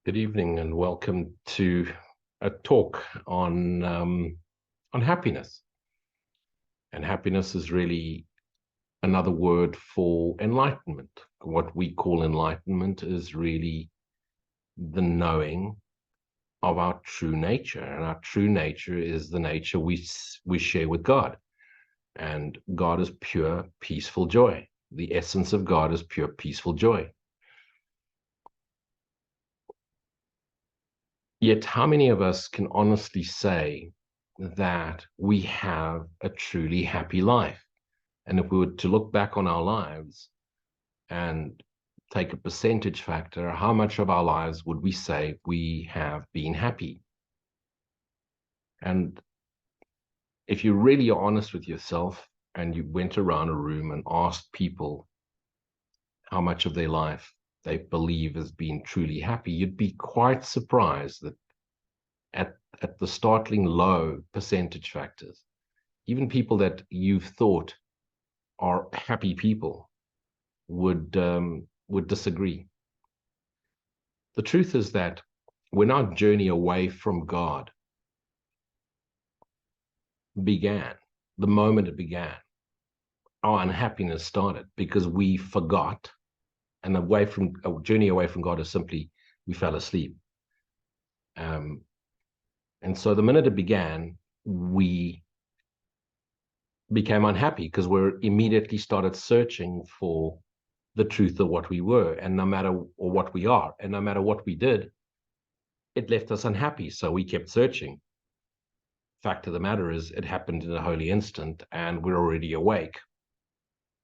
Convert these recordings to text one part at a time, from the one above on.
Good evening and welcome to a talk on happiness. And happiness is really another word for enlightenment. What we call enlightenment is really the knowing of our true nature, and our true nature is the nature we share with God. And God is pure, peaceful joy. The essence of God is pure, peaceful joy. Yet, how many of us can honestly say that we have a truly happy life? And if we were to look back on our lives and take a percentage factor, how much of our lives would we say we have been happy? And if you really are honest with yourself and you went around a room and asked people how much of their life they believe has been truly happy, you'd be quite surprised that at the startling low percentage factors, even people that you've thought are happy people would disagree. The truth is that when our journey away from God began, the moment it began, our unhappiness started because we forgot, and a journey away from God is simply we fell asleep. And so the minute it began, we became unhappy because we immediately started searching for the truth of what we were, and no matter or what we are, and no matter what we did, it left us unhappy. So we kept searching. Fact of the matter is, it happened in a holy instant, and we're already awake.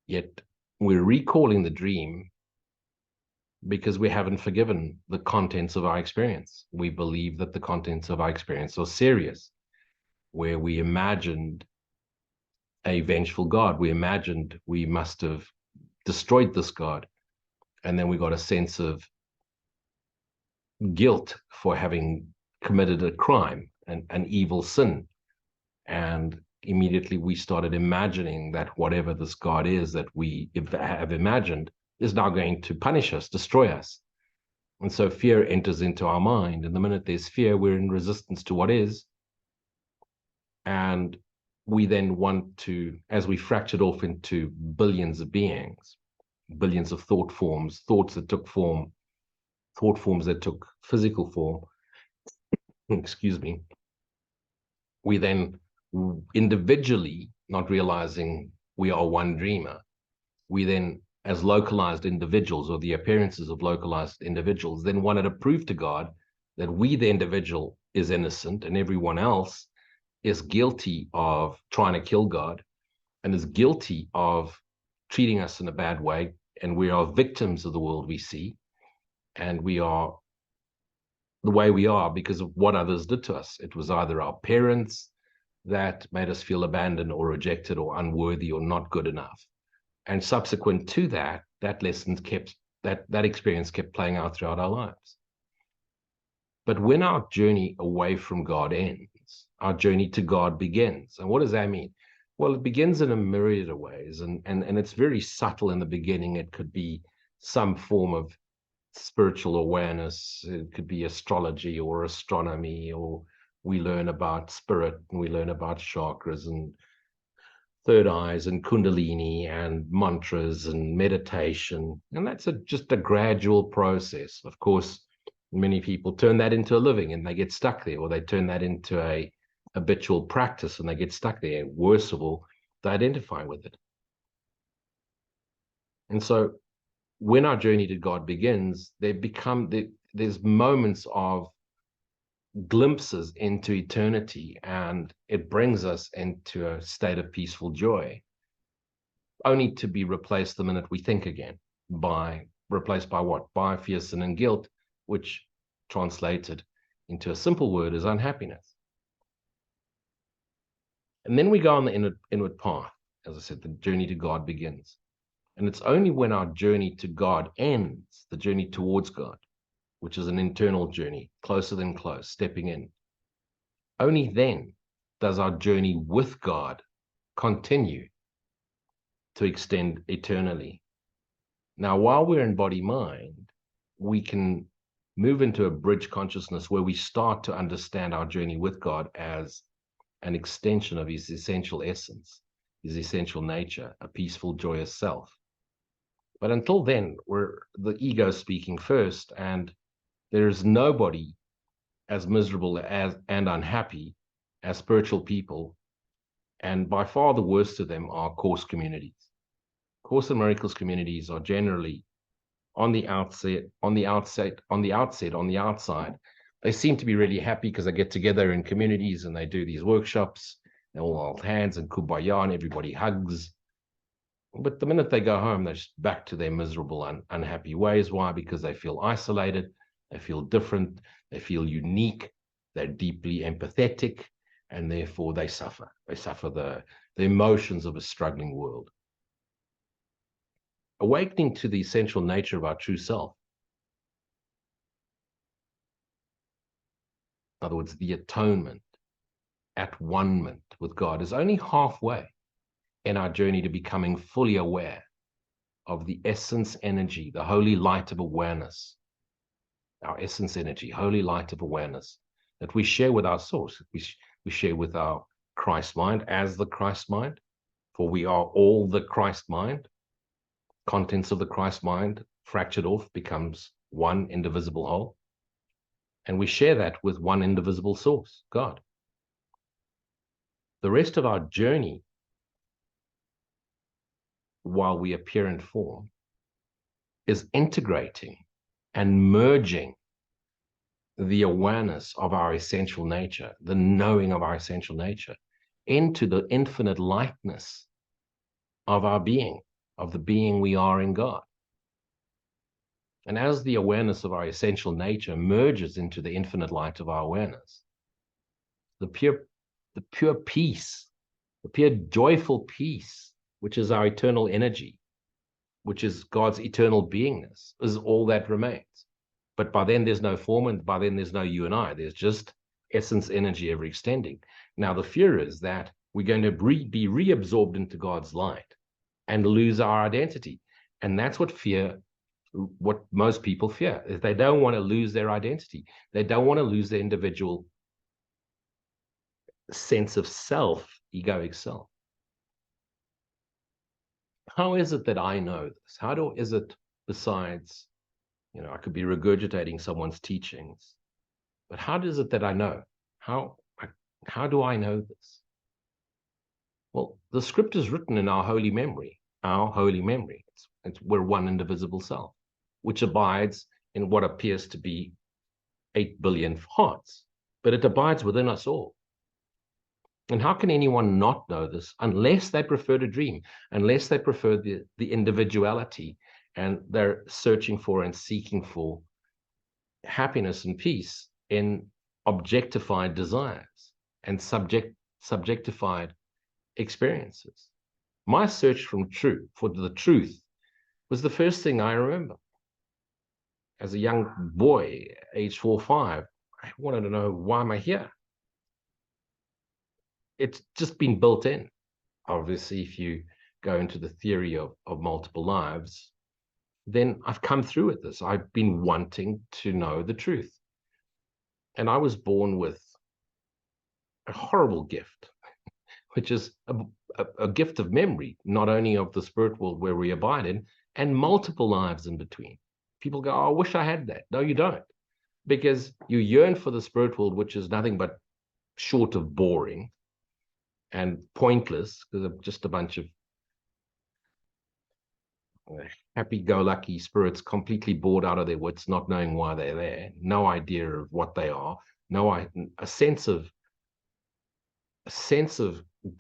Yet we're recalling the dream because we haven't forgiven the contents of our experience. We believe that the contents of our experience are serious, where we imagined a vengeful God. We imagined we must have destroyed this God. And then we got a sense of guilt for having committed a crime, an evil sin. And immediately we started imagining that whatever this God is that we have imagined is now going to punish us, destroy us. And so fear enters into our mind. And the minute there's fear, we're in resistance to what is. And we then want to, as we fractured off into billions of beings, billions of thought forms, thoughts that took form, thought forms that took physical form, excuse me, we then individually, not realizing we are one dreamer, we then, as localized individuals, or the appearances of localized individuals, then wanted to prove to God that we, the individual, is innocent and everyone else is guilty of trying to kill God and is guilty of treating us in a bad way. And we are victims of the world we see. And we are the way we are because of what others did to us. It was either our parents that made us feel abandoned or rejected or unworthy or not good enough. And subsequent to that, that experience kept playing out throughout our lives. But when our journey away from God ends, our journey to God begins. And what does that mean? Well, it begins in a myriad of ways, and it's very subtle in the beginning. It could be some form of spiritual awareness. It could be astrology or astronomy, or we learn about spirit and we learn about chakras and third eyes and kundalini and mantras and meditation. And that's just a gradual process. Of course, many people turn that into a living and they get stuck there, or they turn that into a habitual practice and they get stuck there. Worse of all, they identify with it. And so when our journey to God begins, there's moments of glimpses into eternity, and it brings us into a state of peaceful joy, only to be replaced the minute we think again, replaced by what? By fear, sin, and guilt, which translated into a simple word is unhappiness. And then we go on the inward path. As I said, the journey to God begins. And it's only when our journey to God ends, the journey towards God, which is an internal journey, closer than close, stepping in. Only then does our journey with God continue to extend eternally. Now, while we're in body-mind, we can move into a bridge consciousness where we start to understand our journey with God as an extension of his essential essence, his essential nature, a peaceful, joyous self. But until then, we're the ego speaking first, and there is nobody as miserable as and unhappy as spiritual people. And by far the worst of them are Course communities. Course in Miracles communities are generally on the outside, they seem to be really happy because they get together in communities and they do these workshops, and all hold hands and kumbaya and everybody hugs. But the minute they go home, they're just back to their miserable, unhappy ways. Why? Because they feel isolated, they feel different, they feel unique, they're deeply empathetic, and therefore they suffer. They suffer the emotions of a struggling world. Awakening to the essential nature of our true self, in other words, the atonement, at one-ment with God, is only halfway in our journey to becoming fully aware of the essence energy, the holy light of awareness, our essence energy, holy light of awareness that we share with our source, we share with our Christ mind as the Christ mind, for we are all the Christ mind. Contents of the Christ mind fractured off becomes one indivisible whole. And we share that with one indivisible source, God. The rest of our journey, while we appear in form, is integrating and merging the awareness of our essential nature, the knowing of our essential nature, into the infinite lightness of our being, of the being we are in God. And as the awareness of our essential nature merges into the infinite light of our awareness, the pure peace, the pure joyful peace, which is our eternal energy, which is God's eternal beingness, is all that remains. But by then there's no form, and by then there's no you and I. There's just essence energy ever extending. Now the fear is that we're going to be reabsorbed into God's light and lose our identity. And that's what most people fear, is they don't want to lose their identity. They don't want to lose their individual sense of self, egoic self. How is it that I know this? Is it, besides, I could be regurgitating someone's teachings, but how is it that I know? How do I know this? Well, the script is written in our holy memory. Our holy memory. We're one indivisible self, which abides in what appears to be 8 billion hearts, but it abides within us all. And how can anyone not know this unless they prefer to dream, unless they prefer the individuality, and they're searching for and seeking for happiness and peace in objectified desires and subjectified experiences? My search for the truth was the first thing I remember. As a young boy, age 4 or 5, I wanted to know, why am I here? It's just been built in. Obviously, if you go into the theory of multiple lives, then I've come through with this. I've been wanting to know the truth. And I was born with a horrible gift, which is a gift of memory, not only of the spirit world where we abide in, and multiple lives in between. People go, oh, I wish I had that. No, you don't. Because you yearn for the spirit world, which is nothing but short of boring and pointless, because of just a bunch of happy-go-lucky spirits completely bored out of their wits, not knowing why they're there, no idea of what they are, a sense of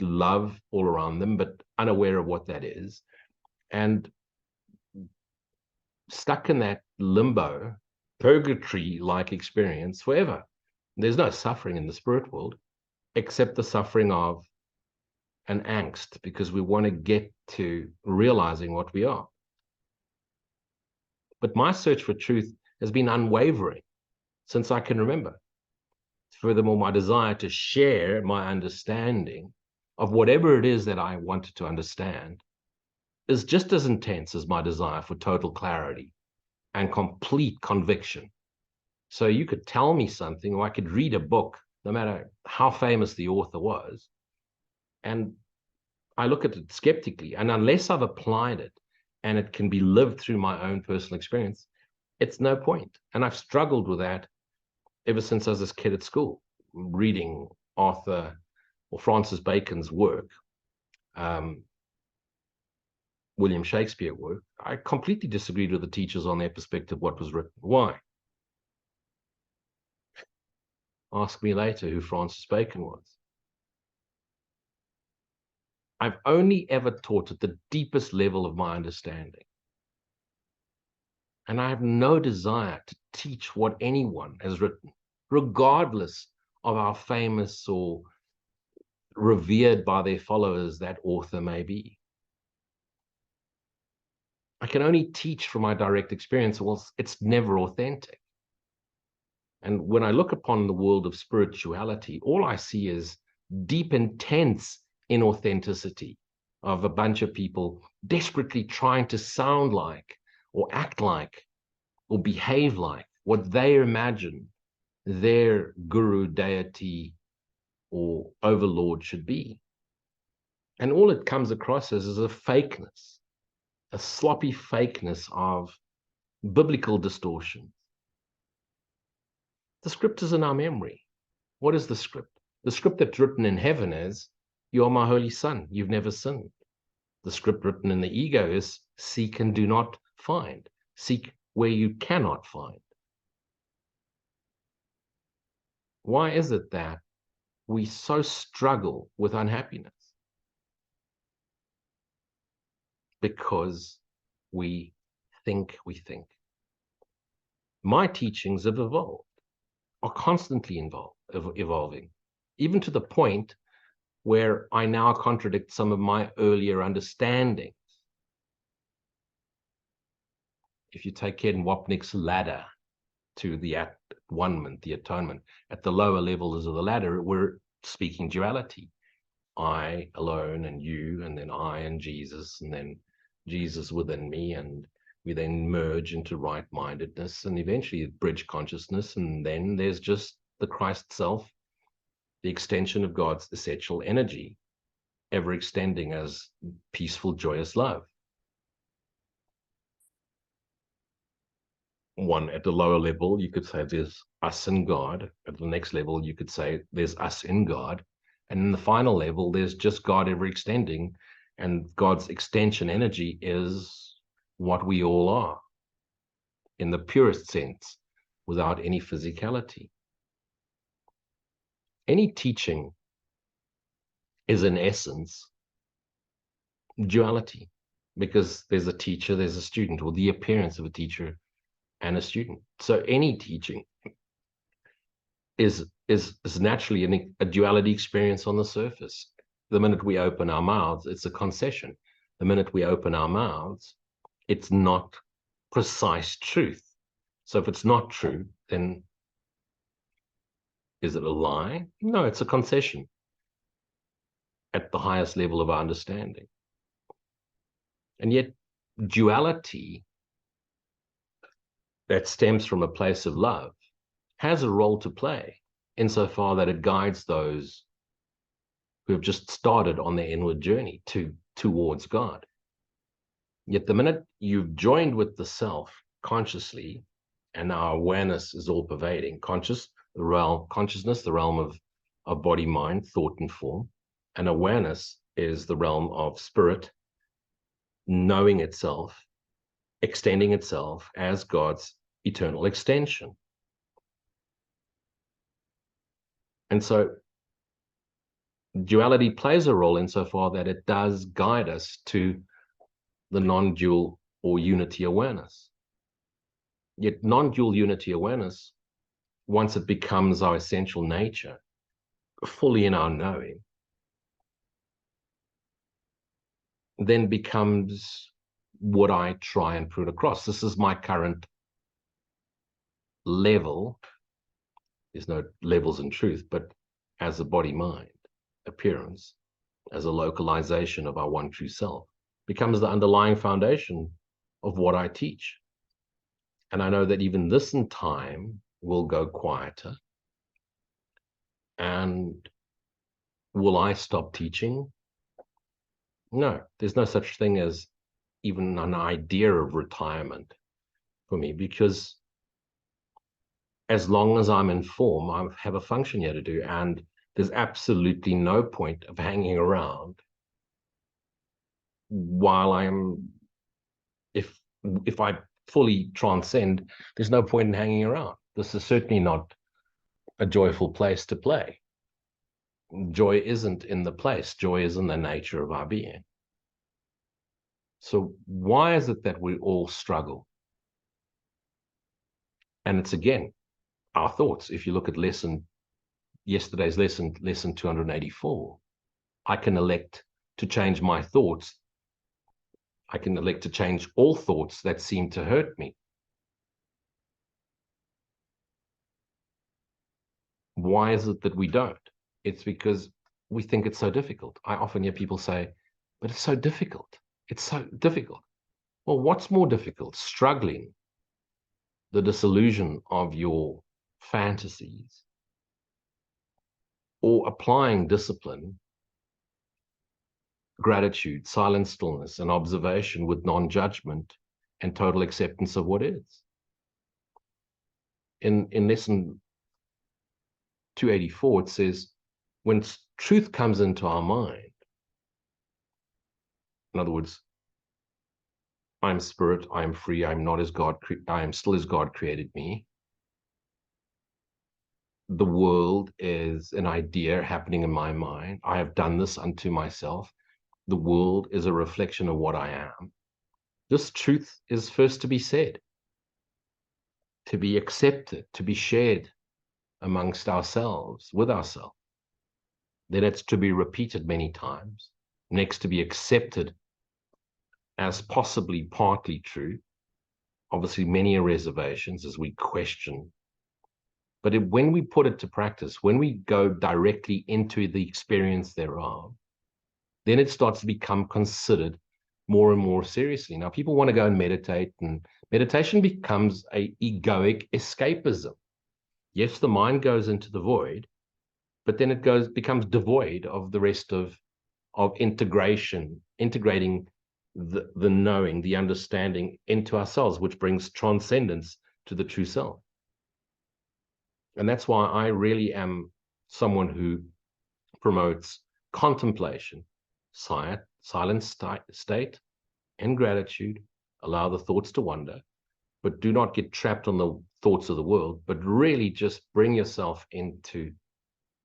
love all around them, but unaware of what that is, and stuck in that limbo, purgatory-like experience forever. There's no suffering in the spirit world, except the suffering of an angst, because we want to get to realizing what we are. But my search for truth has been unwavering since I can remember. Furthermore, my desire to share my understanding of whatever it is that I wanted to understand is just as intense as my desire for total clarity and complete conviction So you could tell me something, or I could read a book, no matter how famous the author was, and I look at it skeptically. And unless I've applied it and it can be lived through my own personal experience, it's no point. And I've struggled with that ever since I was a kid at school, reading Arthur or Francis Bacon's work, William Shakespeare work. I completely disagreed with the teachers on their perspective, what was written. Why? Ask me later who Francis Bacon was. I've only ever taught at the deepest level of my understanding. And I have no desire to teach what anyone has written, regardless of how famous or revered by their followers that author may be. I can only teach from my direct experience. Well, it's never authentic. And when I look upon the world of spirituality, all I see is deep, intense inauthenticity of a bunch of people desperately trying to sound like or act like or behave like what they imagine their guru, deity, or overlord should be. And all it comes across as is a fakeness, a sloppy fakeness of biblical distortion. The script is in our memory. What is the script? The script that's written in heaven is, you are my holy son, you've never sinned. The script written in the ego is, seek and do not find. Seek where you cannot find. Why is it that we so struggle with unhappiness? Because we think we think. My teachings have evolved, are constantly evolving, even to the point where I now contradict some of my earlier understandings. If you take Ken Wapnick's ladder to the at-one-ment, the atonement, at the lower levels of the ladder, we're speaking duality. I alone and you, and then I and Jesus, and then Jesus within me, and we then merge into right-mindedness and eventually bridge consciousness, and then there's just the Christ self, the extension of God's essential energy, ever extending as peaceful, joyous love. One, at the lower level, you could say there's us and God. At the next level, you could say there's us in God. And in the final level, there's just God ever extending, and God's extension energy is what we all are in the purest sense, without any physicality. Any teaching is in essence duality, because there's a teacher, there's a student, or the appearance of a teacher and a student. So any teaching is naturally a duality experience on the surface. The minute we open our mouths, it's a concession. The minute we open our mouths, it's not precise truth. So if it's not true, then is it a lie? No, it's a concession at the highest level of our understanding. And yet duality that stems from a place of love has a role to play insofar that it guides those who have just started on their inward journey towards God. Yet the minute you've joined with the self consciously, and our awareness is all pervading, consciousness, the realm of body, mind, thought, and form, and awareness is the realm of spirit, knowing itself, extending itself as God's eternal extension. And so duality plays a role insofar that it does guide us to the non-dual or unity awareness. Yet non-dual unity awareness, once it becomes our essential nature, fully in our knowing, then becomes what I try and put across. This is my current level. There's no levels in truth, but as a body-mind appearance, as a localization of our one true self, becomes the underlying foundation of what I teach. And I know that even this in time will go quieter. And will I stop teaching? No, there's no such thing as even an idea of retirement for me, because as long as I'm in form, I have a function here to do, and there's absolutely no point of hanging around while if I fully transcend, there's no point in hanging around. This is certainly not a joyful place to play. Joy isn't in the place. Joy is in the nature of our being. So why is it that we all struggle? And it's, again, our thoughts. If you look at yesterday's lesson 284, I can elect to change my thoughts. I can elect to change all thoughts that seem to hurt me. Why is it that we don't? It's because we think it's so difficult. I often hear people say, but it's so difficult. It's so difficult. Well, what's more difficult? Struggling, the disillusion of your fantasies, or applying discipline, gratitude, silent stillness, and observation with non-judgment and total acceptance of what is? In lesson 284, it says, when truth comes into our mind, in other words, I'm spirit, I'm free, I'm not as God, I am still as God created me. The world is an idea happening in my mind. I have done this unto myself. The world is a reflection of what I am. This truth is first to be said, to be accepted, to be shared amongst ourselves, with ourselves. Then it's to be repeated many times. Next, to be accepted as possibly partly true. Obviously, many reservations as we question. But when we put it to practice, when we go directly into the experience thereof, then it starts to become considered more and more seriously. Now, people want to go and meditate, and meditation becomes an egoic escapism. Yes, the mind goes into the void, but then it becomes devoid of the rest of integrating the knowing, the understanding into ourselves, which brings transcendence to the true self. And that's why I really am someone who promotes contemplation, silent state, and gratitude. Allow the thoughts to wander, but do not get trapped on the thoughts of the world, but really just bring yourself into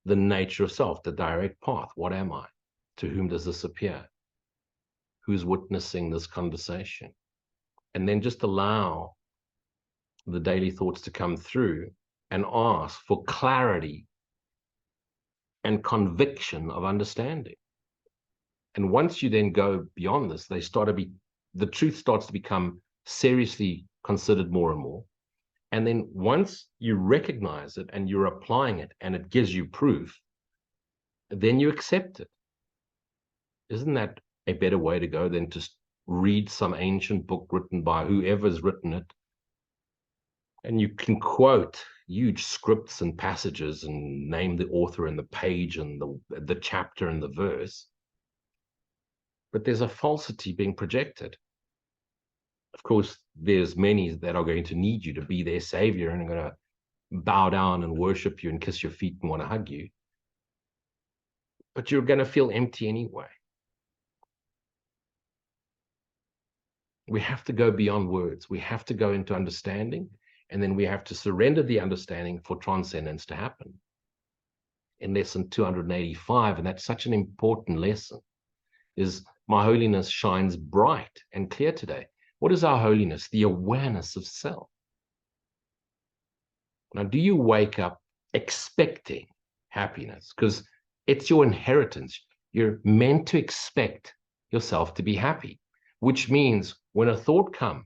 the nature of self, the direct path. What am I? To whom does this appear? Who's witnessing this conversation? And then just allow the daily thoughts to come through and ask for clarity and conviction of understanding. And once you then go beyond this, the truth starts to become seriously considered more and more. And then once you recognize it and you're applying it and it gives you proof, then you accept it. Isn't that a better way to go than to read some ancient book written by whoever's written it? And you can quote huge scripts and passages and name the author and the page and the chapter and the verse. But there's a falsity being projected. Of course, there's many that are going to need you to be their savior and are going to bow down and worship you and kiss your feet and want to hug you. But you're going to feel empty anyway. We have to go beyond words. We have to go into understanding, and then we have to surrender the understanding for transcendence to happen. In lesson 285, and that's such an important lesson, is my holiness shines bright and clear today. What is our holiness? The awareness of self. Now, do you wake up expecting happiness? Because it's your inheritance. You're meant to expect yourself to be happy, which means when a thought comes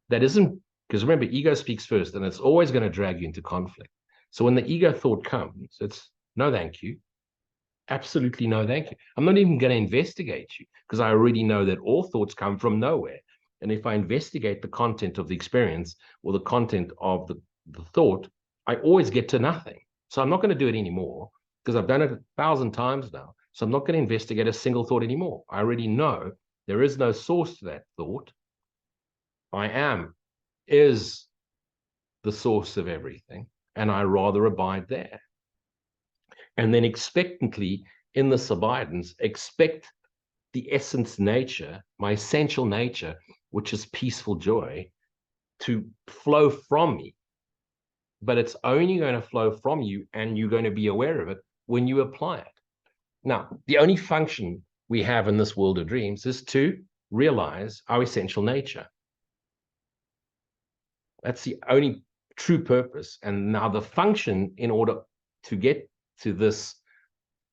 that isn't, because remember, ego speaks first, and it's always going to drag you into conflict. So when the ego thought comes, it's no, thank you. Absolutely no, thank you. I'm not even going to investigate you, because I already know that all thoughts come from nowhere. And if I investigate the content of the experience or the content of the thought, I always get to nothing. So I'm not going to do it anymore because I've done it 1,000 times now. So I'm not going to investigate a single thought anymore. I already know there is no source to that thought. Is the source of everything, and I rather abide there. And then expectantly, in this abidance, expect the essence nature, my essential nature, which is peaceful joy, to flow from me. But it's only going to flow from you, and you're going to be aware of it when you apply it. Now, the only function we have in this world of dreams is to realize our essential nature. That's the only true purpose. And now the function, in order to get to this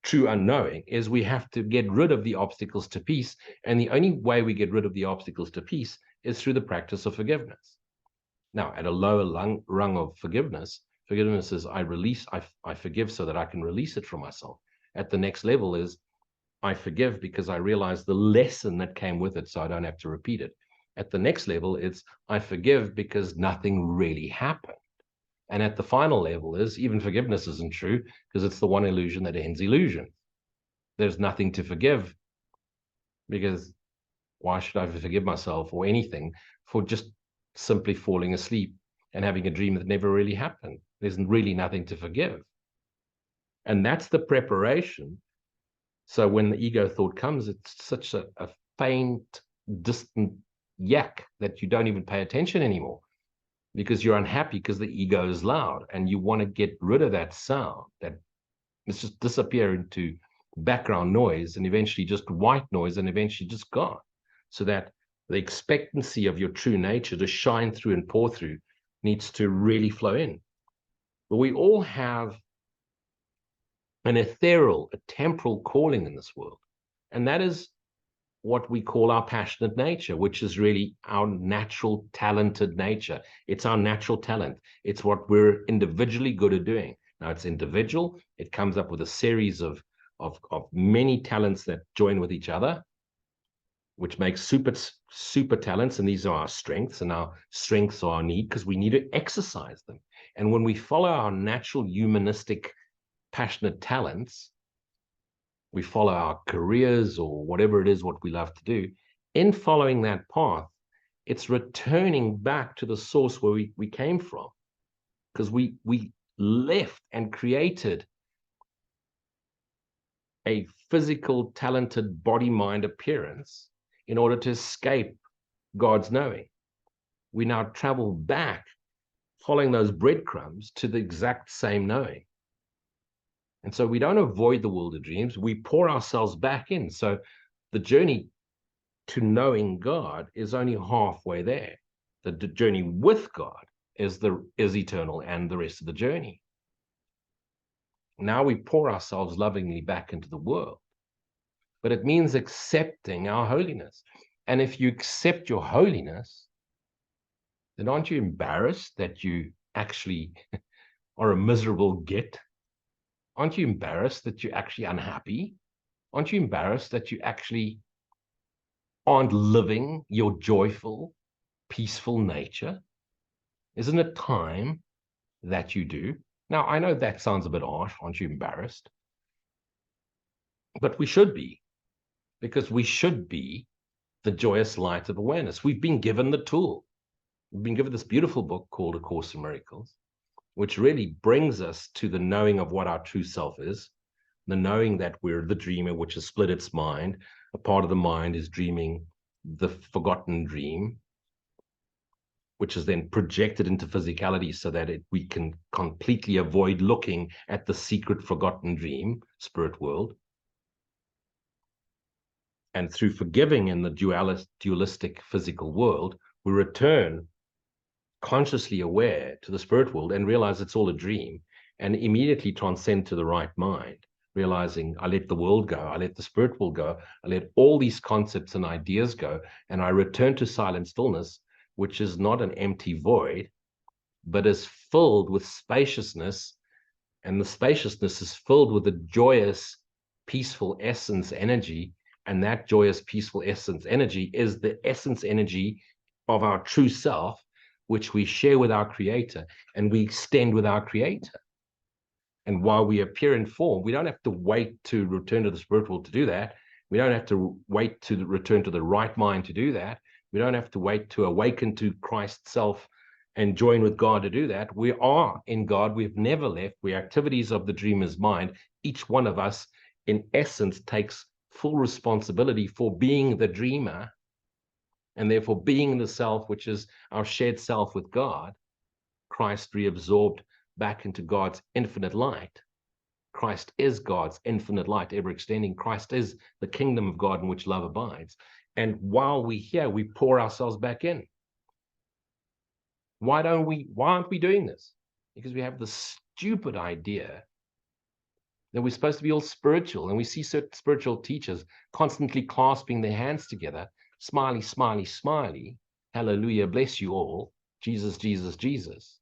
true unknowing, is we have to get rid of the obstacles to peace. And the only way we get rid of the obstacles to peace is through the practice of forgiveness. Now, at a lower rung of forgiveness is I forgive so that I can release it from myself. At the next level is I forgive because I realize the lesson that came with it, so I don't have to repeat it. At the next level, it's I forgive because nothing really happened. And at the final level is even forgiveness isn't true because it's the one illusion that ends illusion. There's nothing to forgive because why should I forgive myself or anything for just simply falling asleep and having a dream that never really happened? There's really nothing to forgive. And that's the preparation. So when the ego thought comes, it's such a faint, distant yak that you don't even pay attention anymore because you're unhappy because the ego is loud and you want to get rid of that sound, that it's just disappear into background noise and eventually just white noise and eventually just gone, so that the expectancy of your true nature to shine through and pour through needs to really flow in. But we all have an ethereal, a temporal calling in this world. And that is what we call our passionate nature, which is really our natural talented nature. It's our natural talent. It's what we're individually good at doing. Now it's individual. It comes up with a series of many talents that join with each other, which makes super talents. And these are our strengths, and our strengths are our need because we need to exercise them. And when we follow our natural humanistic passionate talents, we follow our careers or whatever it is what we love to do. In following that path, it's returning back to the source where we came from, because we left and created a physical, talented body-mind appearance in order to escape God's knowing. We now travel back following those breadcrumbs to the exact same knowing. And so we don't avoid the world of dreams, we pour ourselves back in. So the journey to knowing God is only halfway there. The journey with God is eternal, and the rest of the journey. Now we pour ourselves lovingly back into the world. But it means accepting our holiness. And if you accept your holiness, then aren't you embarrassed that you actually are a miserable git? Aren't you embarrassed that you're actually unhappy? Aren't you embarrassed that you actually aren't living your joyful, peaceful nature? Isn't it time that you do? Now, I know that sounds a bit harsh. Aren't you embarrassed? But we should be, because we should be the joyous light of awareness. We've been given the tool. We've been given this beautiful book called A Course in Miracles, which really brings us to the knowing of what our true self is, the knowing that we're the dreamer, which has split its mind. A part of the mind is dreaming the forgotten dream, which is then projected into physicality so that we can completely avoid looking at the secret forgotten dream, spirit world. And through forgiving in the dualistic physical world, we return consciously aware to the spirit world and realize it's all a dream, and immediately transcend to the right mind, realizing I let the world go, I let the spirit world go, I let all these concepts and ideas go, and I return to silent stillness, which is not an empty void, but is filled with spaciousness. And the spaciousness is filled with the joyous, peaceful essence energy. And that joyous, peaceful essence energy is the essence energy of our true self, which we share with our Creator and we extend with our Creator. And while we appear in form, we don't have to wait to return to the spirit world to do that. We don't have to wait to return to the right mind to do that. We don't have to wait to awaken to Christ's self and join with God to do that. We are in God. We've never left. We're activities of the dreamer's mind. Each one of us, in essence, takes full responsibility for being the dreamer and therefore being the self, which is our shared self with God. Christ reabsorbed back into God's infinite light. Christ is God's infinite light, ever extending. Christ is the kingdom of God in which love abides. And while we're here, we pour ourselves back in. Why aren't we doing this? Because we have this stupid idea that we're supposed to be all spiritual, and we see certain spiritual teachers constantly clasping their hands together, smiley, smiley, smiley, hallelujah, bless you all, Jesus, Jesus, Jesus.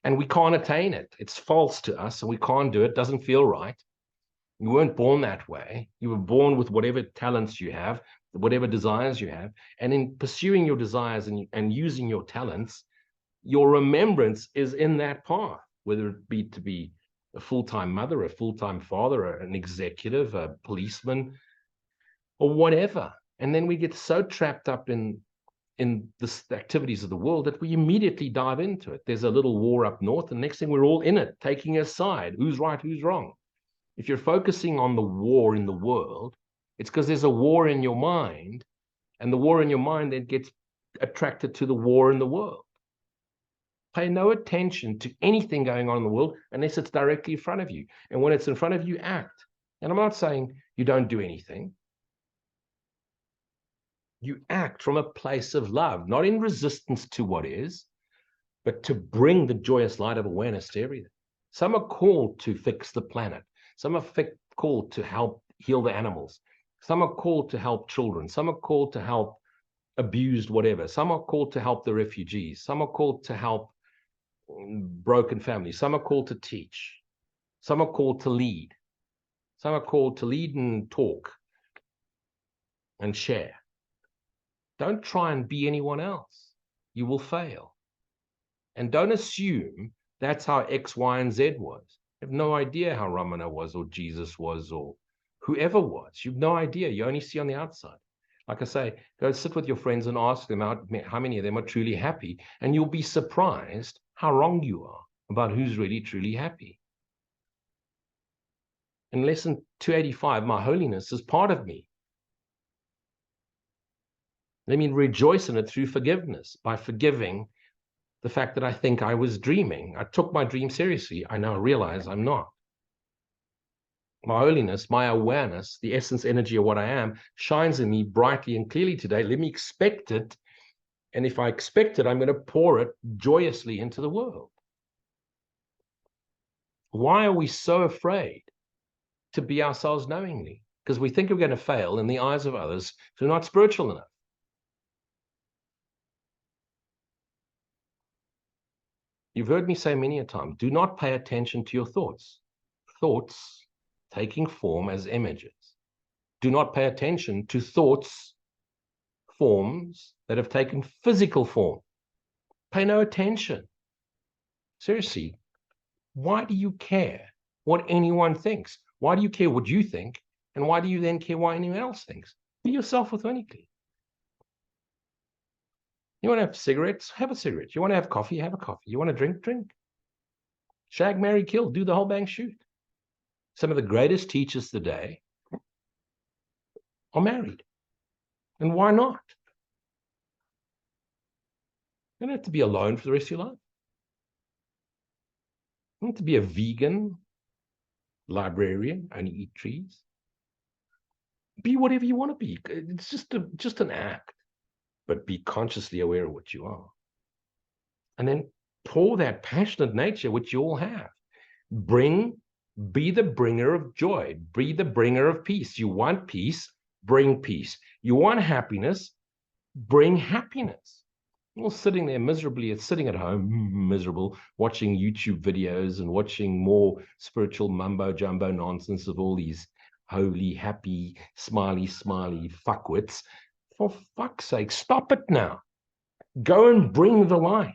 And we can't attain it. It's false to us, and we can't do it. It doesn't feel right. You weren't born that way. You were born with whatever talents you have, whatever desires you have. And in pursuing your desires and using your talents, your remembrance is in that path, whether it be to be a full-time mother, a full-time father, or an executive, a policeman, or whatever. And then we get so trapped up in the activities of the world that we immediately dive into it. There's a little war up north, and next thing we're all in it, taking a side. Who's right, who's wrong? If you're focusing on the war in the world, it's because there's a war in your mind, and the war in your mind then gets attracted to the war in the world. Pay no attention to anything going on in the world unless it's directly in front of you. And when it's in front of you, act. And I'm not saying you don't do anything. You act from a place of love, not in resistance to what is, but to bring the joyous light of awareness to everything. Some are called to fix the planet. Some are called to help heal the animals. Some are called to help children. Some are called to help abused whatever. Some are called to help the refugees. Some are called to help broken families. Some are called to teach. Some are called to lead. Some are called to lead and talk and share. Don't try and be anyone else. You will fail. And don't assume that's how X, Y, and Z was. You have no idea how Ramana was, or Jesus was, or whoever was. You have no idea. You only see on the outside. Like I say, go sit with your friends and ask them how many of them are truly happy, and you'll be surprised how wrong you are about who's really, truly happy. In lesson 285, my holiness is part of me. Let me rejoice in it through forgiveness, by forgiving the fact that I think I was dreaming. I took my dream seriously. I now realize I'm not. My holiness, my awareness, the essence energy of what I am, shines in me brightly and clearly today. Let me expect it. And if I expect it, I'm going to pour it joyously into the world. Why are we so afraid to be ourselves knowingly? Because we think we're going to fail in the eyes of others who are not spiritual enough. You've heard me say many a time, do not pay attention to your thoughts. Thoughts taking form as images. Do not pay attention to thoughts, forms that have taken physical form. Pay no attention. Seriously, why do you care what anyone thinks? Why do you care what you think? And why do you then care what anyone else thinks? Be yourself authentically. You want to have cigarettes? Have a cigarette. You want to have coffee? Have a coffee. You want to drink? Drink. Shag, marry, kill. Do the whole bang shoot. Some of the greatest teachers today are married. And why not? You don't have to be alone for the rest of your life. You don't have to be a vegan, librarian, only eat trees. Be whatever you want to be. It's just an act. But be consciously aware of what you are. And then pour that passionate nature, which you all have. Be the bringer of joy. Be the bringer of peace. You want peace, bring peace. You want happiness, bring happiness. You're all sitting there miserably, sitting at home, miserable, watching YouTube videos and watching more spiritual mumbo jumbo nonsense of all these holy, happy, smiley, smiley fuckwits. For fuck's sake, stop it now. Go and bring the light.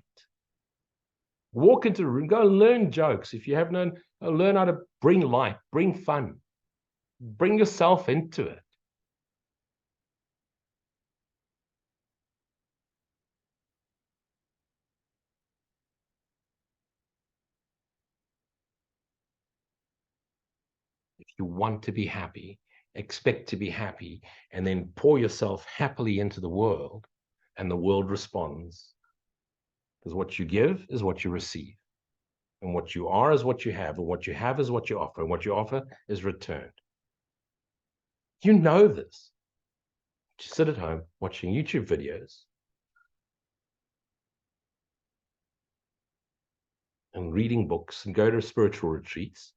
Walk into the room, go learn jokes. If you have none, learn how to bring light, bring fun, bring yourself into it. If you want to be happy, expect to be happy, and then pour yourself happily into the world, and the world responds. Because what you give is what you receive. And what you are is what you have, and what you have is what you offer, and what you offer is returned. You know this. You sit at home watching YouTube videos and reading books and go to spiritual retreats.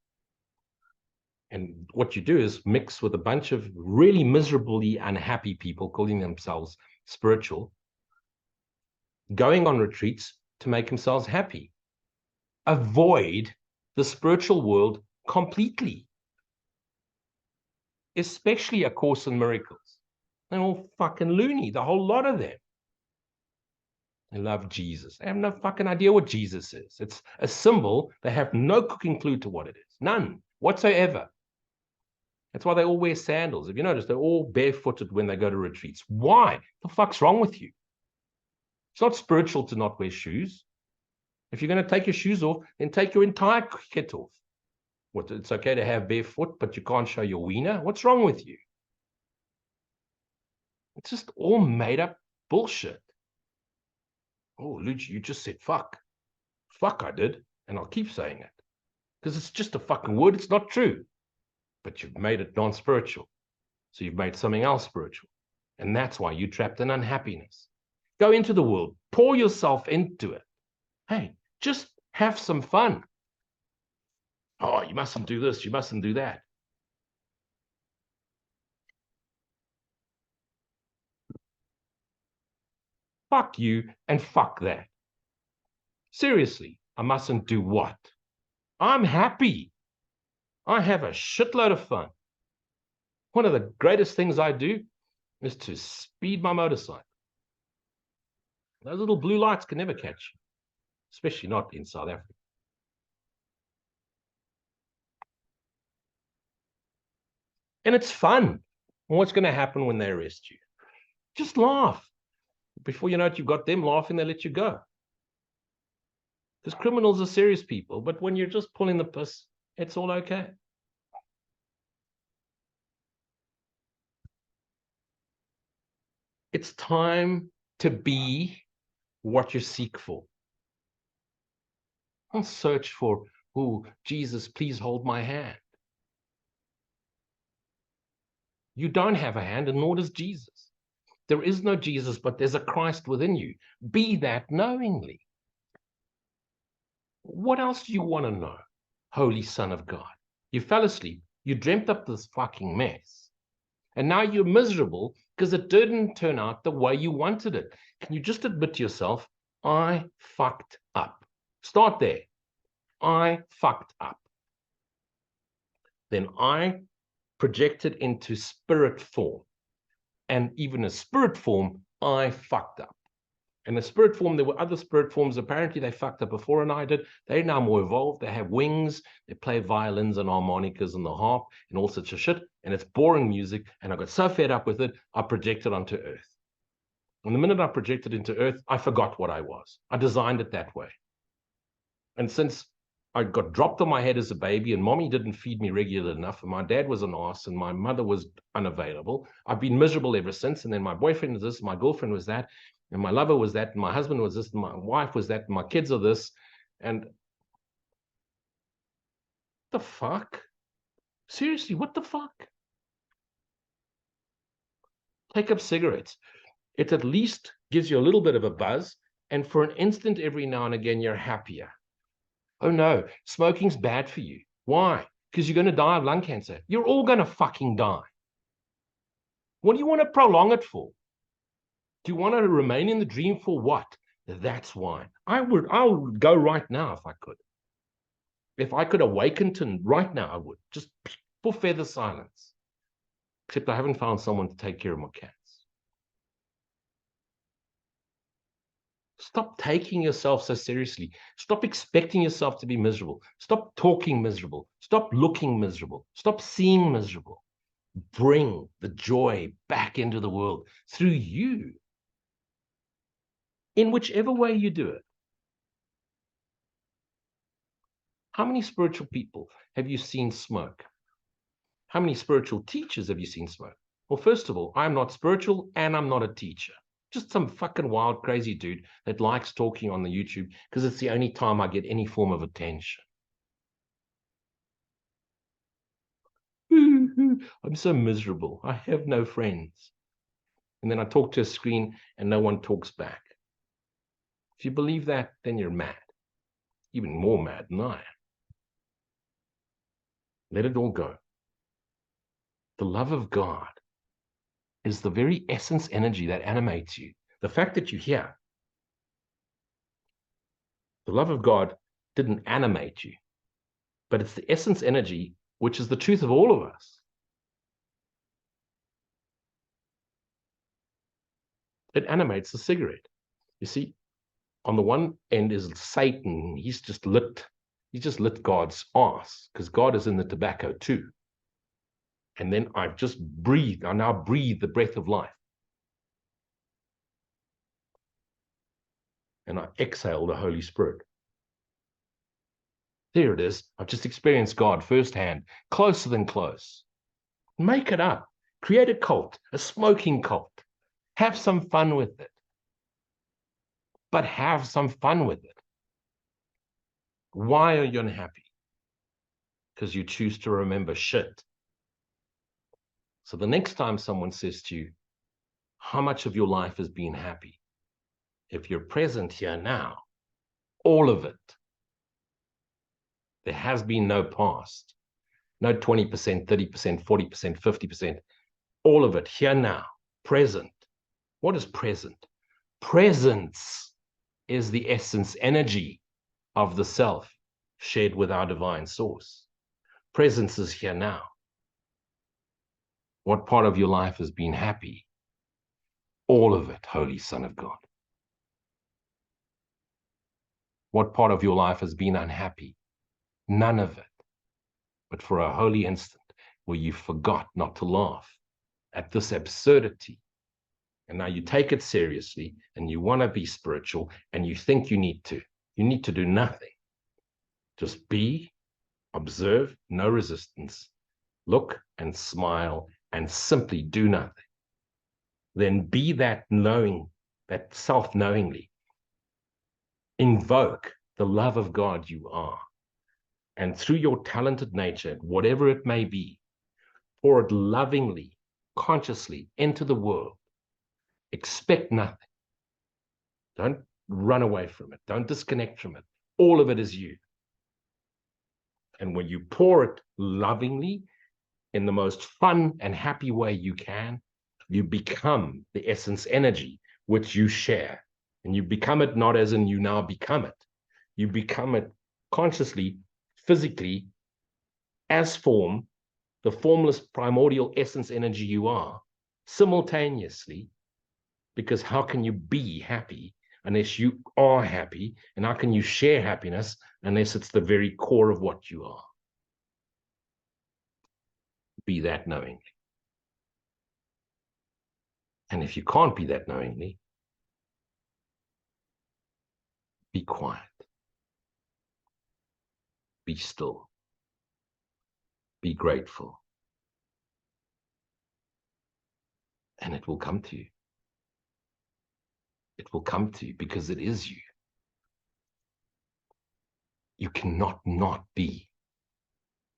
And what you do is mix with a bunch of really miserably unhappy people calling themselves spiritual, going on retreats to make themselves happy. Avoid the spiritual world completely, especially A Course in Miracles. They're all fucking loony, the whole lot of them. They love Jesus. They have no fucking idea what Jesus is. It's a symbol. They have no cooking clue to what it is. None whatsoever. That's why they all wear sandals. If you notice, they're all barefooted when they go to retreats. Why? The fuck's wrong with you? It's not spiritual to not wear shoes. If you're going to take your shoes off, then take your entire kit off. What, it's okay to have barefoot, but you can't show your wiener? What's wrong with you? It's just all made up bullshit. Oh, Luji, you just said fuck. Fuck, I did. And I'll keep saying it. Because it's just a fucking word. It's not true. But you've made it non-spiritual. So you've made something else spiritual. And that's why you're trapped in unhappiness. Go into the world. Pour yourself into it. Hey, just have some fun. Oh, you mustn't do this. You mustn't do that. Fuck you and fuck that. Seriously, I mustn't do what? I'm happy. I have a shitload of fun. One of the greatest things I do is to speed my motorcycle. Those little blue lights can never catch you, especially not in South Africa. And it's fun. What's going to happen when they arrest you? Just laugh. Before you know it, you've got them laughing, they let you go. Because criminals are serious people, but when you're just pulling the piss, it's all okay. It's time to be what you seek for. Don't search for, oh, Jesus, please hold my hand. You don't have a hand, and nor does Jesus. There is no Jesus, but there's a Christ within you. Be that knowingly. What else do you want to know, Holy Son of God? You fell asleep. You dreamt up this fucking mess. And now you're miserable because it didn't turn out the way you wanted it. Can you just admit to yourself, I fucked up? Start there. I fucked up. Then I projected into spirit form. And even as spirit form, I fucked up. And the spirit form, there were other spirit forms. Apparently, they fucked up before and I did. They're now more evolved. They have wings. They play violins and harmonicas and the harp and all such a shit. And it's boring music. And I got so fed up with it, I projected onto Earth. And the minute I projected into Earth, I forgot what I was. I designed it that way. And since I got dropped on my head as a baby and mommy didn't feed me regular enough, and my dad was an arse and my mother was unavailable, I've been miserable ever since. And then my boyfriend was this, my girlfriend was that, and my lover was that, and my husband was this, and my wife was that, and my kids are this. And the fuck? Seriously, what the fuck? Take up cigarettes. It at least gives you a little bit of a buzz, and for an instant every now and again, you're happier. Oh no, smoking's bad for you. Why? Because you're going to die of lung cancer. You're all going to fucking die. What do you want to prolong it for? Do you want to remain in the dream for what? That's why. I would go right now if I could. If I could awaken to right now, I would. Just for feather silence. Except I haven't found someone to take care of my cats. Stop taking yourself so seriously. Stop expecting yourself to be miserable. Stop talking miserable. Stop looking miserable. Stop seeing miserable. Bring the joy back into the world through you, in whichever way you do it. How many spiritual people have you seen smoke? How many spiritual teachers have you seen smoke? Well, first of all, I'm not spiritual and I'm not a teacher. Just some fucking wild, crazy dude that likes talking on the YouTube because it's the only time I get any form of attention. I'm so miserable. I have no friends. And then I talk to a screen and no one talks back. If you believe that, then you're mad. Even more mad than I am. Let it all go. The love of God is the very essence energy that animates you. The fact that you're here, the love of God didn't animate you, but it's the essence energy, which is the truth of all of us. It animates the cigarette. You see, on the one end is Satan. He's just lit God's ass because God is in the tobacco too. And then I've just breathed. I now breathe the breath of life. And I exhale the Holy Spirit. There it is. I've just experienced God firsthand, closer than close. Make it up. Create a cult, a smoking cult. Have some fun with it. But have some fun with it. Why are you unhappy? Because you choose to remember shit. So the next time someone says to you, how much of your life has been happy? If you're present here now, all of it. There has been no past. No 20%, 30%, 40%, 50%. All of it here now, present. What is present? Presence is the essence energy of the self shared with our divine source. Presence is here now. What part of your life has been happy? All of it, Holy Son of God. What part of your life has been unhappy? None of it. But for a holy instant where you forgot not to laugh at this absurdity, and now you take it seriously and you want to be spiritual and you think you need to do nothing. Just be, observe, no resistance, look and smile and simply do nothing. Then be that knowing, that self-knowingly. Invoke the love of God you are. And through your talented nature, whatever it may be, pour it lovingly, consciously into the world. Expect nothing. Don't run away from it. Don't disconnect from it. All of it is you. And when you pour it lovingly, in the most fun and happy way you can, you become the essence energy which you share. And you become it not as in you now become it. You become it consciously, physically, as form, the formless primordial essence energy you are, simultaneously, because how can you be happy unless you are happy? And how can you share happiness unless it's the very core of what you are? Be that knowingly. And if you can't be that knowingly, be quiet. Be still. Be grateful. And it will come to you. It will come to you because it is you. You cannot not be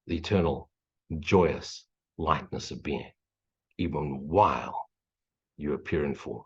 the eternal, joyous lightness of being, even while you appear in form.